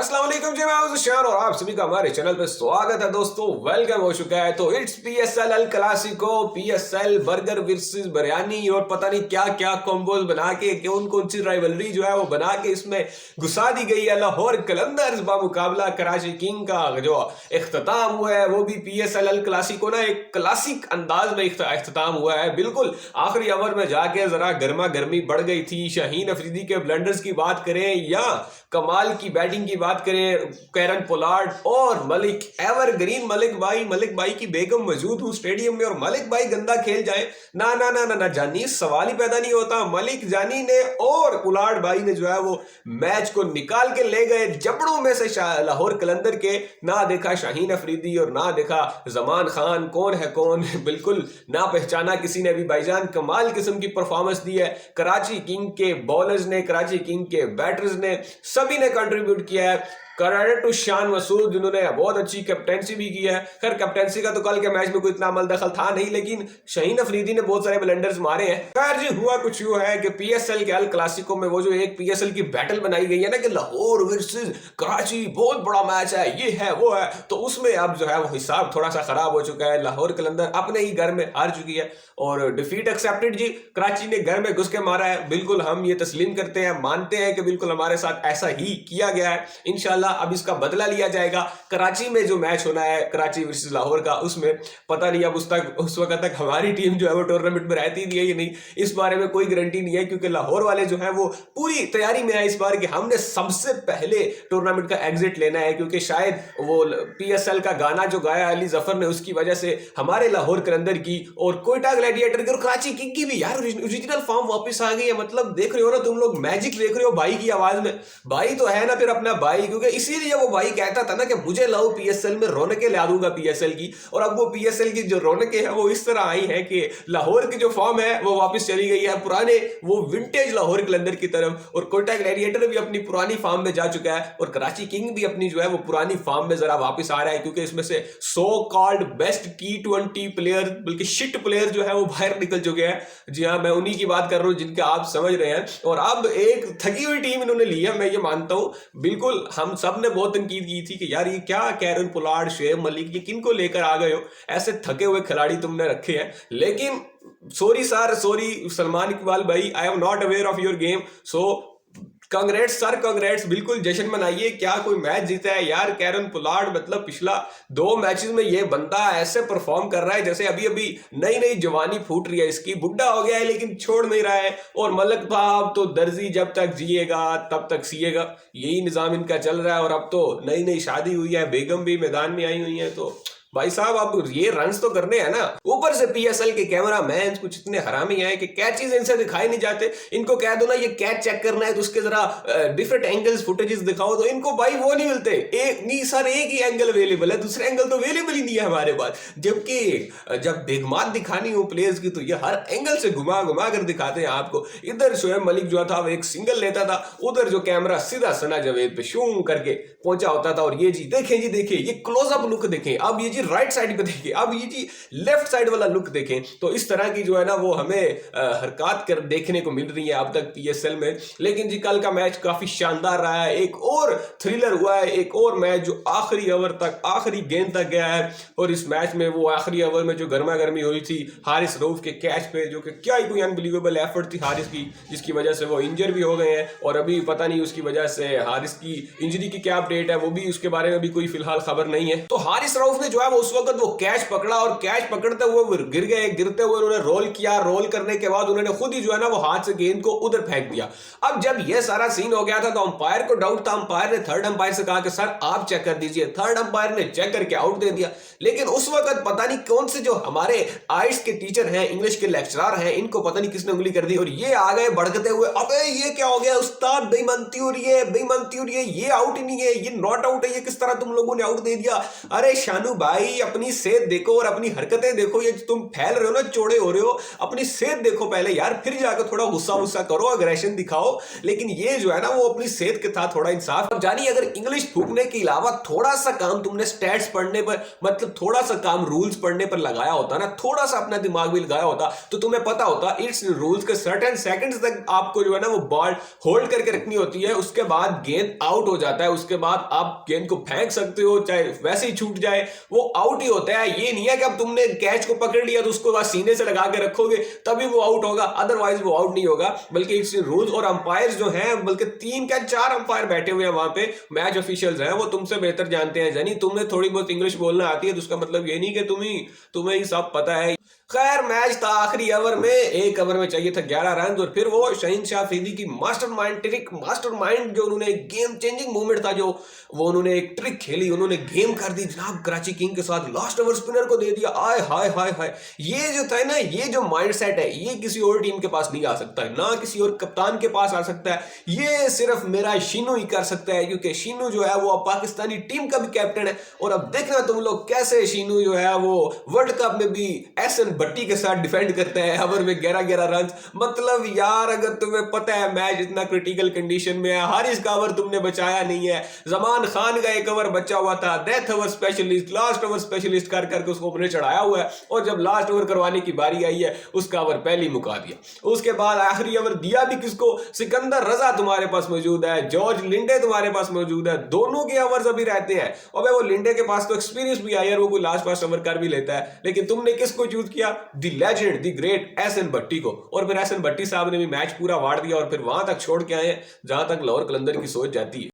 अस्सलाम वालेकुम जी, मैं हूं शान और आप सभी का हमारे चैनल पे स्वागत है दोस्तों। वेलकम हो चुका है। तो it's PSL El Clasico, PSL burger versus biryani और पता नहीं क्या क्या कॉम्बोज बना के कौन कौन सी राइवलरी जो है वो बना के इसमें घुसा दी गई है। लाहौर कलंदर्स बामुकाबला कराची किंग का जो इख्तिताम हुआ है वो भी पीएसएल अल क्लासिको ना एक क्लासिक अंदाज में इख्तिताम हुआ है। बिल्कुल आखिरी ओवर में जाके जरा गर्मा गर्मी बढ़ गई थी। शाहीन अफरीदी के ब्लंडर्स की बात करें या कमाल की बैटिंग की बात करें, कैरन पोलार्ड और मलिक एवरग्रीन मलिक भाई की बेगम मौजूद हूं स्टेडियम में और मलिक भाई गंदा खेल जाए ना ना ना ना ना जानी, सवाल ही पैदा नहीं होता। मलिक जानी ने और पोलार्ड भाई ने जो है वो मैच को निकाल के ले गए जबड़ों में से लाहौर कलंदर के। ना देखा शाहीन अफरीदी और ना देखा जमान खान, कौन है कौन बिल्कुल ना पहचाना किसी ने भी। भाईजान कमाल किस्म की परफॉर्मेंस दी है। कराची किंग के बॉलर्स ने, कराची किंग के बैटर्स ने, सभी ने कंट्रीब्यूट किया है। क्रेडिट टू शान मसूद जिन्होंने बहुत अच्छी कैप्टेंसी भी की है। खैर कैप्टेंसी का तो कल के मैच में कोई इतना अमल दखल था नहीं, लेकिन शाहीन अफरीदी ने बहुत सारे ब्लंडर्स मारे हैं। खैर जी हुआ कुछ यूं है कि पीएसएल के अल क्लासिको में वो जो एक पीएसएल की बैटल बनाई गई है ना कि लाहौर वर्सेस कराची, बहुत बड़ा मैच है, ये है वो है, तो उसमें अब जो है वो हिसाब थोड़ा सा खराब हो चुका है। लाहौर कलंदर अपने ही घर में हार चुकी है और डिफीट एक्सेप्टेड जी। कराची ने घर में घुस के मारा है, बिल्कुल हम ये तस्लीम करते हैं, मानते हैं कि बिल्कुल हमारे साथ ऐसा ही किया गया है। इंशाल्लाह अब इसका बदला लिया जाएगा। कराची में जो मैच होना है कराची वर्सेस लाहौर का, उसमें पता नहीं अब उस वक्त तक हमारी टीम जो है वो टूर्नामेंट में रहती भी है या नहीं, इस बारे में कोई गारंटी नहीं है, क्योंकि लाहौर वाले जो है वो पूरी तैयारी में है इस बार कि हमने सबसे पहले टूर्नामेंट का एग्जिट लेना है, क्योंकि शायद वो पीएसएल का गाना जो गाया अली जफर ने उसकी वजह से हमारे लाहौर कलंदर की और कोयटा ग्लैडिएटर की और कराची किंग की भी यार ओरिजिनल फॉर्म वापस आ गई है। मतलब देख रहे हो ना तुम लोग, मैजिक देख रहे हो भाई की आवाज में। भाई तो है ना फिर अपना भाई, क्योंकि इसीलिए वो भाई कहता था ना कि मुझे लाओ पीएसएल में रौनकें ला दूंगा पीएसएल की, और अब वो पीएसएल की जो रौनकें हैं वो इस तरह आई हैं कि लाहौर की जो फॉर्म है वो वापस चली गई है पुराने वो विंटेज लाहौर कलंदर की तरफ, और कोयटा ग्लैडिएटर भी अपनी पुरानी फॉर्म में जा चुका है और कराची किंग भी अपनी जो है वो पुरानी फॉर्म में जरा वापस आ रहा है, क्योंकि इसमें से so called best T20 player बल्कि शिट प्लेयर जो है वो बाहर निकल चुके हैं। जी हाँ, मैं उन्हीं की बात कर रहा हूं जिनका आप समझ रहे हैं। और अब एक थकी हुई टीम इन्होंने ली है, मैं ये मानता हूं। बिल्कुल हम सब ने बहुत तनकीद की थी कि यार ये क्या कैरन पोलार्ड, शुएब मलिक, ये किनको लेकर आ गए हो, ऐसे थके हुए खिलाड़ी तुमने रखे हैं। लेकिन sorry sir, sorry Salman Iqbal भाई, I am not aware of your game, so congrats sir, congrats, बिल्कुल जश्न मनाइए। क्या कोई मैच जीता है यार कैरन पोलार्ड, मतलब पिछला 2 मैचेस में ये बंदा ऐसे परफॉर्म कर रहा है जैसे अभी अभी नई नई जवानी फूट रही है इसकी। बुढ़ा हो गया है लेकिन छोड़ नहीं रहा है। और मलक साहब तो दर्जी जब तक जिएगा तब तक सिएगा, यही निजाम इनका चल रहा है। और अब तो नई नई शादी हुई है, बेगम भी मैदान में आई हुई है, तो भाई साहब अब ये रन्स तो करने हैं ना। ऊपर से पीएसएल के कैमरा मैन कुछ इतने हरामी हैं कि कैचेस इनसे दिखाई नहीं जाते। इनको कह दो ना ये कैच चेक करना है तो उसके जरा डिफरेंट एंगल्स फुटेजेस दिखाओ, तो इनको भाई वो नहीं मिलते। एक नहीं सर, एक ही एंगल अवेलेबल है, दूसरे एंगल तो अवेलेबल ही नहीं है हमारे पास। जबकि जब बेगमात दिखानी हो प्लेयर्स की तो ये हर एंगल से घुमा घुमा कर दिखाते हैं आपको। इधर शुएब मलिक जो था वो एक सिंगल लेता था, उधर जो कैमरा सीधा सना जावेद पे शूं करके पहुंचा होता था। और ये जी देखें, जी देखिए ये क्लोजअप लुक देखें, अब ये जी राइट साइड पे देखिए, अब ये जी लेफ्ट साइड वाला लुक देखें। तो इस तरह की जो है ना वो हमें हरकत कर देखने को मिल रही है अब तक पीएसएल में। लेकिन जी कल का मैच काफी शानदार रहा है, एक और थ्रिलर हुआ है, एक और मैच जो आखिरी ओवर तक, आखिरी गेंद तक गया है। और इस मैच में वो आखिरी ओवर में जो गर्मा गर्मी हुई थी हारिस रऊफ के कैच पे, जो कि क्या ही कोई अनबिलीवेबल एफर्ट थी हारिस की, जिसकी वजह से वो इंजर भी हो गए हैं। और अभी पता नहीं उसकी वजह से हारिस की इंजरी की क्या अपडेट है, वो भी उसके बारे में भी कोई फिलहाल खबर नहीं है। तो हारिस रऊफ ने जो है वो उस वक्त वो कैच पकड़ा और कैच पकड़ते हुए वो गिर गए। गिरते हुए उन्होंने रोल किया, रोल करने के बाद उन्होंने खुद ही जो है ना वो हाथ से गेंद को उधर फेंक दिया। अब जब ये सारा सीन हो गया था तो अंपायर को डाउट था। अंपायर ने थर्ड अंपायर से कहा कि सर आप चेक कर दीजिए। थर्ड अंपायर ने चेक करके आउट दे दिया। लेकिन उस वक्त पता नहीं कौन से जो हमारे आइट्स के टीचर हैं, इंग्लिश के लेक्चरर हैं, इनको पता नहीं किसने उंगली कर दी और ये आ गए भड़कते हुए, अबे ये क्या हो गया उस्ताद, बेईमानती हो रही है, बेईमानती हो रही है, ये आउट ही नहीं है, ये नॉट आउट है, ये किस तरह तुम लोगों ने आउट दे दिया। अरे शानू भाई भाई अपनी सेहत देखो और अपनी हरकतें देखो, ये तुम फैल रहे हो ना, चौड़े हो रहे हो, अपनी सेहत देखो पहले यार, फिर जाकर थोड़ा गुस्सा वुस्सा करो, अग्रेशन दिखाओ। लेकिन ये जो है ना वो अपनी सेहत के साथ थोड़ा इंसाफ। अब जानिए, अगर इंग्लिश फूकने के अलावा थोड़ा सा काम तुमने स्टैट्स पढ़ने पर, मतलब थोड़ा सा काम रूल्स पढ़ने पर लगाया होता ना, थोड़ा सा अपना दिमाग भी लगाया होता, तो तुम्हें पता होता इट्स रूल्स के सर्टेन सेकंड्स तक आपको जो है ना वो बॉल होल्ड करके रखनी होती है, उसके बाद गेंद आउट हो जाता है, उसके बाद आप गेंद को फेंक सकते हो, चाहे वैसे ही छूट जाए वो आउट ही होता है। ये नहीं है कि अब तुमने कैच को पकड़ लिया तो उसको बस सीने से लगा के रखोगे तभी वो आउट होगा, अदरवाइज वो आउट नहीं होगा। बल्कि इट्स रूल्स, और अंपायर्स जो हैं, बल्कि 3 क्या 4 अंपायर बैठे हुए हैं वहां पे, मैच ऑफिशियल्स हैं, वो तुमसे बेहतर जानते हैं। जानी तुम्हें थोड़ी बहुत इंग्लिश बोलना आती है तो उसका मतलब ये नहीं कि तुम्हें ही सब पता है। खैर, मैच था आखिरी ओवर में, एक ओवर में चाहिए था 11 रन, और फिर वो शहीन शाह अफरीदी की मास्टरमाइंड ट्रिक, मास्टरमाइंड जो उन्होंने गेम चेंजिंग मूवमेंट था, जो वो उन्होंने एक ट्रिक खेली, उन्होंने गेम कर दी जनाब कराची किंग के साथ, लास्ट ओवर स्पिनर को दे दिया। आय हाय हाय हाय, ये जो था ना, ये जो माइंडसेट है, ये किसी और टीम के पास नहीं आ सकता है, ना किसी और कप्तान के पास आ सकता है, ये सिर्फ मेरा शीनू ही कर सकता है, क्योंकि शीनू जो है वो अब पाकिस्तानी टीम का भी कैप्टन है। और अब देखना तुम लोग कैसे शीनू जो है वो वर्ल्ड कप में भी एहसन भट्टी के साथ डिफेंड करते हैं ओवर में 11-11 रन। मतलब यार, अगर तुम्हें पता है मैच इतना क्रिटिकल कंडीशन में है, हारिस का ओवर तुमने बचाया नहीं है, जमान खान का एक ओवर बचा हुआ था, death over specialist, last over specialist कर करके उसको ऊपर चढ़ाया हुआ है, और जब लास्ट ओवर करवाने की बारी आई है उसका ओवर पहले ही मुका दिया। उसके बाद आखिरी ओवर दिया भी किसको? सिकंदर रजा तुम्हारे पास मौजूद है, जॉर्ज लिंडे तुम्हारे पास मौजूद है, दोनों के ओवर्स अभी रहते हैं। और वो लिंडे के पास तो एक्सपीरियंस भी है यार, वो कोई लास्ट पास ओवर कर भी लेता है, लेकिन तुमने किसको चूज किया? The legend, the great Ehsan Bhatti को। और फिर एहसन भट्टी साहब ने भी मैच पूरा वाड़ दिया और फिर वहां तक छोड़ के आए जहां तक लाहौर कलंदर की सोच जाती है।